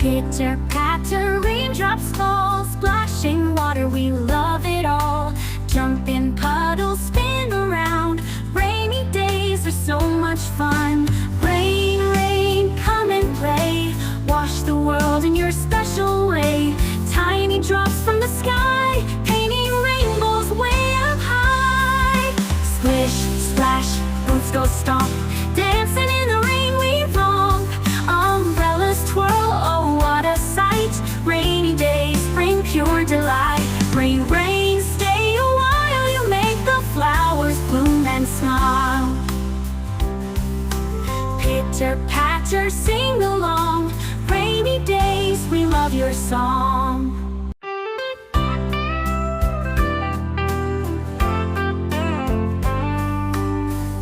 Pitter patter, raindrops fall, splashing water, we love it all. Jump in puddles, spin around, rainy days are so much fun. Rain, rain, come and play, wash the world in your special way. Tiny drops from the sky, painting rainbows way up high. Splish, splash, boots go stomp, dancing in the rain we romp. Umbrellas twirl, oh what a sight. Rainy days bring pure delight. Rain, rain, stay a while, you make the flowers bloom and smile. Pitter patter, sing along, rainy days we love your song.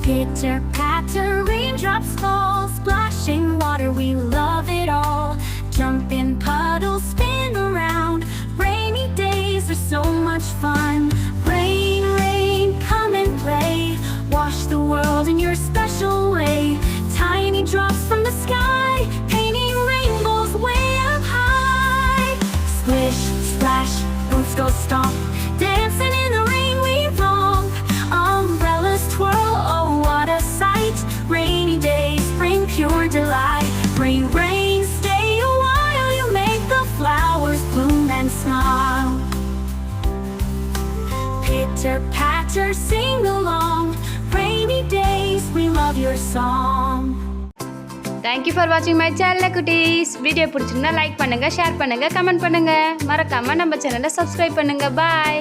Pitter patter, raindrops fall, splashing water, we love it all. Jump in puddles, spin around, rainy days are so much fun. Rain, rain, come and play, wash the world in your special way. Tiny drops from the sky, painting rainbows way up high. Splish, splash, boots go stomp, dancing in the rain we romp. Umbrellas twirl, oh what a sight. Rainy days bring pure delight. Rain, rain, stay a while, you make the flowers bloom and smile. Pitter patter, sing along, rainy days we love your song. Thank you for watching my channel kuttis. Video பிடிச்சிருந்தா like பண்ணுங்க, share பண்ணுங்க, comment பண்ணுங்க. மறக்காம நம்ம சேனலை subscribe பண்ணுங்க. Bye.